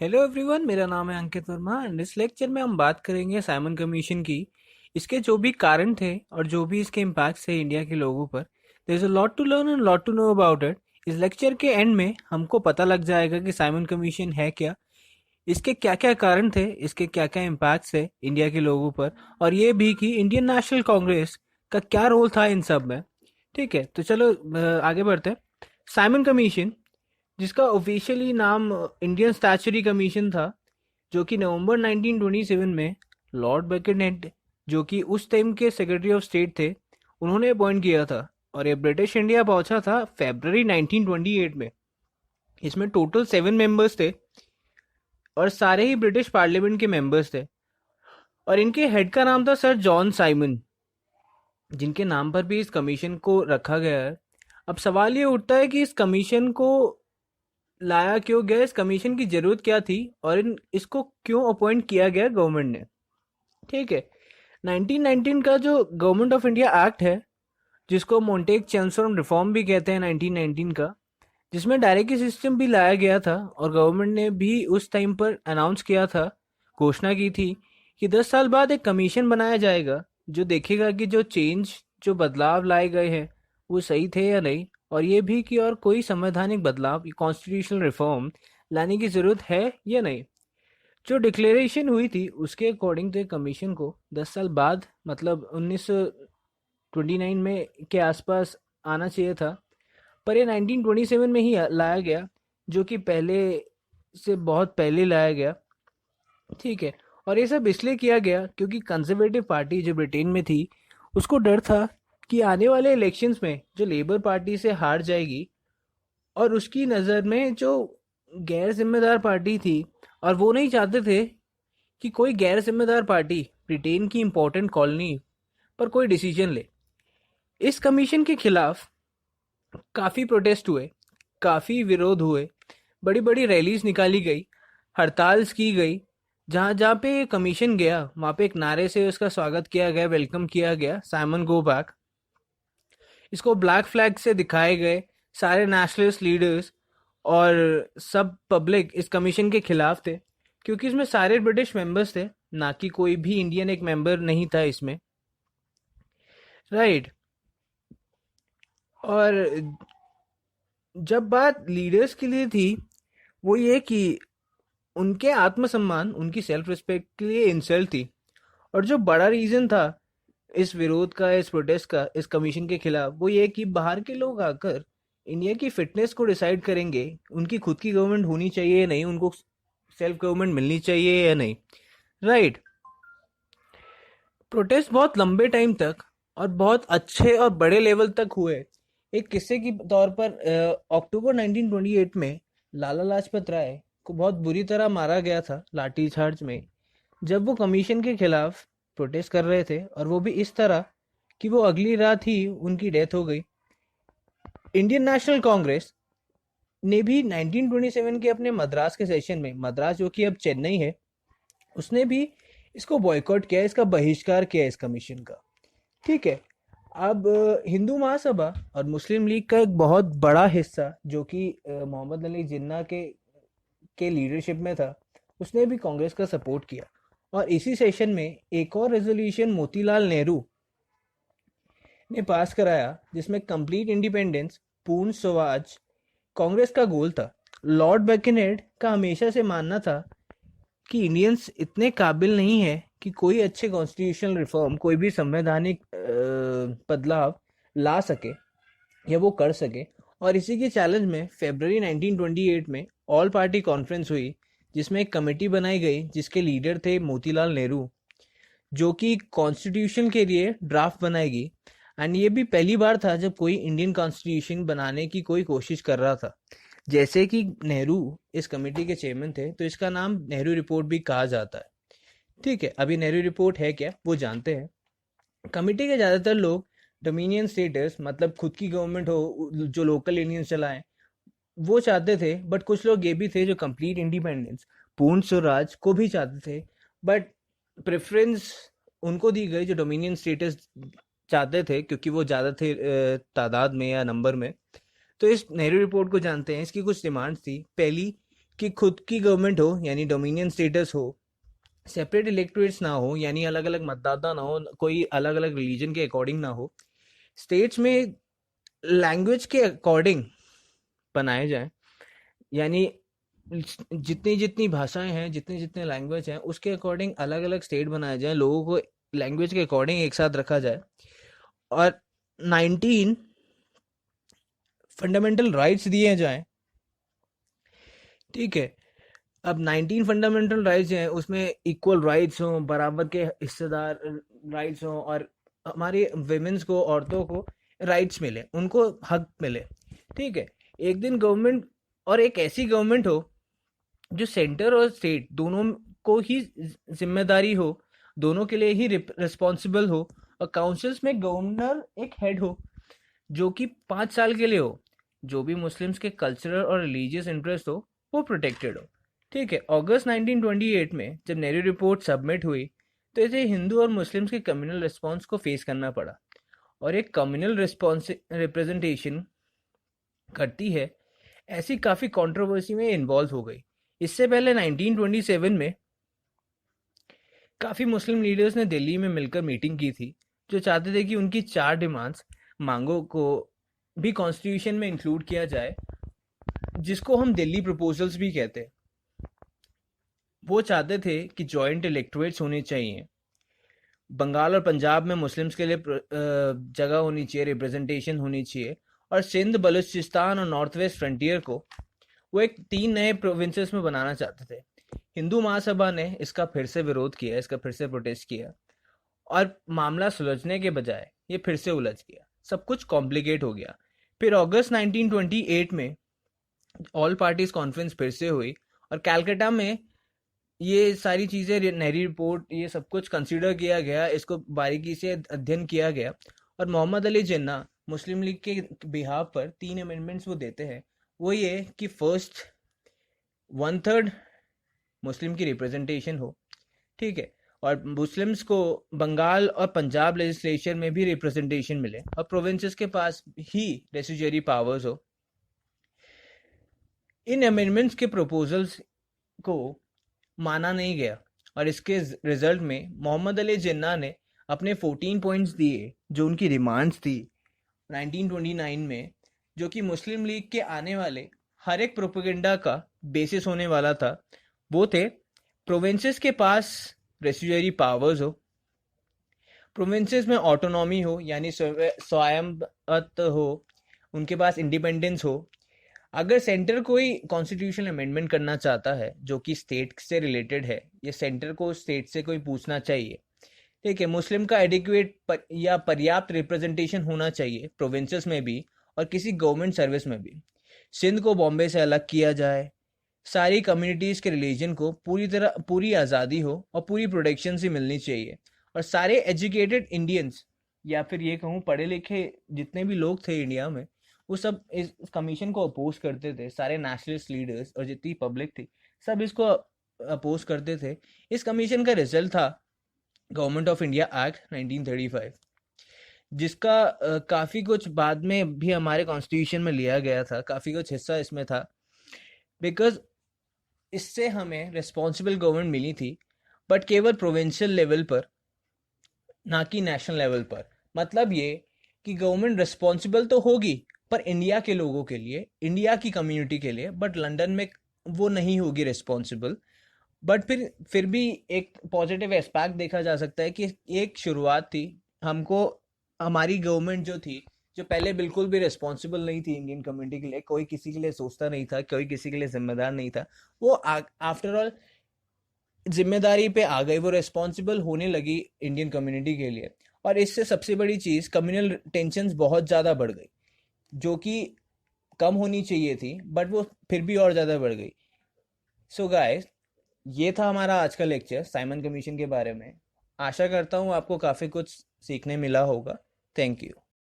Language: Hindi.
हेलो एवरीवन, मेरा नाम है अंकित वर्मा एंड इस लेक्चर में हम बात करेंगे साइमन कमीशन की। इसके जो भी कारण थे और जो भी इसके इम्पैक्ट्स थे इंडिया के लोगों पर, there is a lot to learn and lot to know about it. इस लेक्चर के एंड में हमको पता लग जाएगा कि साइमन कमीशन है क्या, इसके क्या क्या कारण थे, इसके क्या क्या इम्पैक्ट्स है इंडिया के लोगों पर, और ये भी कि इंडियन नेशनल कांग्रेस का क्या रोल था इन सब में। ठीक है, तो चलो आगे बढ़ते हैं। साइमन कमीशन, जिसका ऑफिशियली नाम इंडियन स्टैचुरी कमीशन था, जो कि नवंबर 1927 में लॉर्ड बर्किनहेड, जो कि उस टाइम के सेक्रेटरी ऑफ स्टेट थे, उन्होंने अपॉइंट किया था। और ये ब्रिटिश इंडिया पहुंचा था फरवरी 1928 में। इसमें टोटल 7 मेंबर्स थे और सारे ही ब्रिटिश पार्लियामेंट के मेंबर्स थे। और इनके हेड का नाम था सर जॉन साइमन, जिनके नाम पर भी इस कमीशन को रखा गया है। अब सवाल ये उठता है कि इस कमीशन को लाया क्यों गया, इस कमीशन की जरूरत क्या थी, और इसको क्यों अपॉइंट किया गया गवर्नमेंट ने। ठीक है, 1919 का जो गवर्नमेंट ऑफ इंडिया एक्ट है, जिसको मोंटेक चेम्सफोर्ड रिफॉर्म भी कहते हैं 1919 का, जिसमें डायरेक्टरी सिस्टम भी लाया गया था, और गवर्नमेंट ने भी उस टाइम पर अनाउंस किया था, घोषणा की थी कि 10 साल बाद एक कमीशन बनाया जाएगा जो देखेगा कि जो चेंज, जो बदलाव लाए गए हैं वो सही थे या नहीं, और ये भी कि और कोई संवैधानिक बदलाव, कॉन्स्टिट्यूशनल रिफॉर्म लाने की जरूरत है या नहीं। जो डिक्लेरेशन हुई थी उसके अकॉर्डिंग तो कमीशन को 10 साल बाद, मतलब 1929 में के आसपास आना चाहिए था, पर ये 1927 में ही लाया गया, जो कि पहले से बहुत पहले लाया गया। ठीक है, और ये सब इसलिए किया गया क्योंकि कंजर्वेटिव पार्टी जो ब्रिटेन में थी, उसको डर था कि आने वाले इलेक्शंस में जो लेबर पार्टी से हार जाएगी, और उसकी नज़र में जो गैर जिम्मेदार पार्टी थी, और वो नहीं चाहते थे कि कोई गैर जिम्मेदार पार्टी ब्रिटेन की इंपॉर्टेंट कॉलोनी पर कोई डिसीजन ले। इस कमीशन के खिलाफ काफ़ी प्रोटेस्ट हुए, काफ़ी विरोध हुए, बड़ी बड़ी रैलीज निकाली गई, हड़ताल्स की गई। जहाँ जहाँ पे कमीशन गया वहाँ पे एक नारे से उसका स्वागत किया गया, वेलकम किया गया, साइमन गो बैक। इसको ब्लैक फ्लैग से दिखाए गए सारे नेशनलिस्ट लीडर्स, और सब पब्लिक इस कमीशन के खिलाफ थे, क्योंकि इसमें सारे ब्रिटिश मेंबर्स थे, ना कि कोई भी इंडियन एक मेंबर नहीं था इसमें। राइट। और जब बात लीडर्स के लिए थी, वो ये कि उनके आत्मसम्मान, उनकी सेल्फ रिस्पेक्ट के लिए इंसल्ट थी। और जो बड़ा रीजन था इस विरोध का, इस प्रोटेस्ट का, इस कमीशन के खिलाफ, वो ये कि बाहर के लोग आकर इंडिया की फिटनेस को डिसाइड करेंगे, उनकी खुद की गवर्नमेंट होनी चाहिए या नहीं, उनको सेल्फ गवर्नमेंट मिलनी चाहिए या नहीं। राइट। प्रोटेस्ट बहुत लंबे टाइम तक और बहुत अच्छे और बड़े लेवल तक हुए। एक किस्से की तौर पर अक्टूबर 1928 में लाला लाजपत राय को बहुत बुरी तरह मारा गया था लाठी चार्ज में, जब वो कमीशन के खिलाफ प्रोटेस्ट कर रहे थे, और वो भी इस तरह कि वो अगली रात ही उनकी डेथ हो गई। इंडियन नेशनल कांग्रेस ने भी 1927 के अपने मद्रास के सेशन में, मद्रास जो कि अब चेन्नई है, उसने भी इसको बॉयकॉट किया, इसका बहिष्कार किया इस कमीशन का। ठीक है। अब हिंदू महासभा और मुस्लिम लीग का एक बहुत बड़ा हिस्सा, जो कि मोहम्मद अली जिन्ना के लीडरशिप में था, उसने भी कांग्रेस का सपोर्ट किया। और इसी सेशन में एक और रेजोल्यूशन मोतीलाल नेहरू ने पास कराया, जिसमें कंप्लीट इंडिपेंडेंस, पूर्ण स्वराज कांग्रेस का गोल था। लॉर्ड बर्किनहेड का हमेशा से मानना था कि इंडियंस इतने काबिल नहीं है कि कोई अच्छे कॉन्स्टिट्यूशनल रिफॉर्म, कोई भी संवैधानिक बदलाव ला सके या वो कर सके। और इसी के चैलेंज में फरवरी 1928 में ऑल पार्टी कॉन्फ्रेंस हुई, जिसमें एक कमेटी बनाई गई जिसके लीडर थे मोतीलाल नेहरू, जो कि कॉन्स्टिट्यूशन के लिए ड्राफ्ट बनाएगी। एंड ये भी पहली बार था जब कोई इंडियन कॉन्स्टिट्यूशन बनाने की कोई कोशिश कर रहा था। जैसे कि नेहरू इस कमेटी के चेयरमैन थे, तो इसका नाम नेहरू रिपोर्ट भी कहा जाता है। ठीक है, अभी नेहरू रिपोर्ट है क्या वो जानते हैं। कमेटी के ज़्यादातर लोग डोमिनियन स्टेटस, मतलब खुद की गवर्नमेंट हो जो लोकल इंडियंस चलाएं, वो चाहते थे। बट कुछ लोग ये भी थे जो कंप्लीट इंडिपेंडेंस, पूर्ण स्वराज को भी चाहते थे। बट प्रेफरेंस उनको दी गई जो डोमिनियन स्टेटस चाहते थे, क्योंकि वो ज़्यादा थे तादाद में या नंबर में। तो इस नेहरू रिपोर्ट को जानते हैं। इसकी कुछ डिमांड्स थी। पहली, कि खुद की गवर्नमेंट हो यानी डोमिनियन स्टेटस हो, सेपरेट इलेक्टोरेट्स ना हो यानी अलग अलग मतदाता ना हो, कोई अलग अलग रिलीजन के अकॉर्डिंग ना हो, स्टेट्स में लैंग्वेज के अकॉर्डिंग बनाए जाए, यानी जितनी जितनी भाषाएं हैं, जितने जितने लैंग्वेज हैं, उसके अकॉर्डिंग अलग अलग स्टेट बनाए जाए, लोगों को लैंग्वेज के अकॉर्डिंग एक साथ रखा जाए, और 19 फंडामेंटल राइट्स दिए जाएं। ठीक है, अब 19 फंडामेंटल राइट्स हैं, उसमें इक्वल राइट्स हों, बराबर के हिस्सेदार राइट्स हों, और हमारी विमेंस को, औरतों को राइट्स मिले, उनको हक मिले। ठीक है, एक दिन गवर्नमेंट, और एक ऐसी गवर्नमेंट हो जो सेंटर और स्टेट दोनों को ही जिम्मेदारी हो, दोनों के लिए ही रिस्पॉन्सिबल हो, और काउंसिल्स में गवर्नर एक हेड हो जो कि 5 साल के लिए हो, जो भी मुस्लिम्स के कल्चरल और रिलीजियस इंटरेस्ट हो वो प्रोटेक्टेड हो। ठीक है, अगस्त 1928 में जब नेहरू रिपोर्ट सबमिट हुई, तो इसे हिंदू और मुस्लिम्स के कम्युनल रिस्पॉन्स को फेस करना पड़ा, और एक कम्युनल रिस्पॉन्स रिप्रेजेंटेशन करती है, ऐसी काफ़ी कंट्रोवर्सी में इन्वॉल्व हो गई। इससे पहले 1927 में काफ़ी मुस्लिम लीडर्स ने दिल्ली में मिलकर मीटिंग की थी, जो चाहते थे कि उनकी 4 मांगों को भी कॉन्स्टिट्यूशन में इंक्लूड किया जाए, जिसको हम दिल्ली प्रपोजल्स भी कहते हैं। वो चाहते थे कि जॉइंट इलेक्टोरेट्स होने चाहिए, बंगाल और पंजाब में मुस्लिम्स के लिए जगह होनी चाहिए, रिप्रेजेंटेशन होनी चाहिए, और सिंध, बलूचिस्तान और नॉर्थ वेस्ट फ्रंटियर को वो एक 3 नए प्रोविंसेस में बनाना चाहते थे। हिंदू महासभा ने इसका फिर से विरोध किया, इसका फिर से प्रोटेस्ट किया, और मामला सुलझने के बजाय ये फिर से उलझ गया, सब कुछ कॉम्प्लिकेट हो गया। फिर अगस्त 1928 में ऑल पार्टीज कॉन्फ्रेंस फिर से हुई, और कैलकाटा में ये सारी चीज़ें, नेहरू रिपोर्ट, ये सब कुछ कंसीडर किया गया, इसको बारीकी से अध्ययन किया गया, और मोहम्मद अली जिन्ना मुस्लिम लीग के बिहाफ पर 3 अमेंडमेंट्स वो देते हैं। वो ये कि फर्स्ट 1/3 मुस्लिम की रिप्रेजेंटेशन हो। ठीक है, और मुस्लिम्स को बंगाल और पंजाब लेजिस्लेचर में भी रिप्रेजेंटेशन मिले, और प्रोविंसेस के पास ही रेसिजुअरी पावर्स हो। इन अमेंडमेंट्स के प्रपोजल्स को माना नहीं गया, और इसके रिजल्ट में मोहम्मद अली जिन्ना ने अपने 14 पॉइंट्स दिए, जो उनकी डिमांड्स थी 1929 में, जो कि मुस्लिम लीग के आने वाले हर एक प्रोपेगेंडा का बेसिस होने वाला था। वो थे, प्रोविंसेस के पास रेसिजुअरी पावर्स हो, प्रोविंसेस में ऑटोनॉमी हो यानी स्वायत्त हो, उनके पास इंडिपेंडेंस हो। अगर सेंटर कोई कॉन्स्टिट्यूशनल अमेंडमेंट करना चाहता है जो कि स्टेट से रिलेटेड है, ये सेंटर को स्टेट से कोई पूछना चाहिए। ठीक है, मुस्लिम का एडिक्वेट या पर्याप्त रिप्रेजेंटेशन होना चाहिए प्रोविंसेस में भी, और किसी गवर्नमेंट सर्विस में भी। सिंध को बॉम्बे से अलग किया जाए, सारी कम्युनिटीज़ के रिलीजन को पूरी आज़ादी हो और पूरी प्रोटेक्शन से मिलनी चाहिए, और सारे एजुकेटेड इंडियंस, या फिर ये कहूँ पढ़े लिखे जितने भी लोग थे इंडिया में, वो सब इस कमीशन को अपोज करते थे। सारे नेशनलिस्ट लीडर्स और जितनी पब्लिक थी, सब इसको अपोज करते थे। इस कमीशन का रिजल्ट था गवर्नमेंट ऑफ इंडिया एक्ट 1935, जिसका काफ़ी कुछ बाद में भी हमारे कॉन्स्टिट्यूशन में लिया गया था, काफ़ी कुछ हिस्सा इसमें था, बिकॉज इससे हमें रिस्पॉन्सिबल गवर्नमेंट मिली थी, बट केवल प्रोविंशियल लेवल पर, ना कि नेशनल लेवल पर। मतलब ये कि गवर्नमेंट रिस्पॉन्सिबल तो होगी, पर इंडिया के लोगों के लिए, इंडिया की कम्युनिटी के लिए, बट लंदन में वो नहीं होगी रिस्पॉन्सिबल। बट फिर भी एक पॉजिटिव एस्पेक्ट देखा जा सकता है कि एक शुरुआत थी। हमको, हमारी गवर्नमेंट जो थी, जो पहले बिल्कुल भी रिस्पॉन्सिबल नहीं थी इंडियन कम्युनिटी के लिए, कोई किसी के लिए सोचता नहीं था, कोई किसी के लिए जिम्मेदार नहीं था, वो आफ्टर ऑल जिम्मेदारी पे आ गई, वो रिस्पॉन्सिबल होने लगी इंडियन कम्युनिटी के लिए। और इससे सबसे बड़ी चीज़, कम्युनल टेंशन्स बहुत ज़्यादा बढ़ गई, जो कि कम होनी चाहिए थी, बट वो फिर भी और ज़्यादा बढ़ गई। सो गाइस, ये था हमारा आज का लेक्चर साइमन कमीशन के बारे में। आशा करता हूँ आपको काफ़ी कुछ सीखने मिला होगा। Thank you.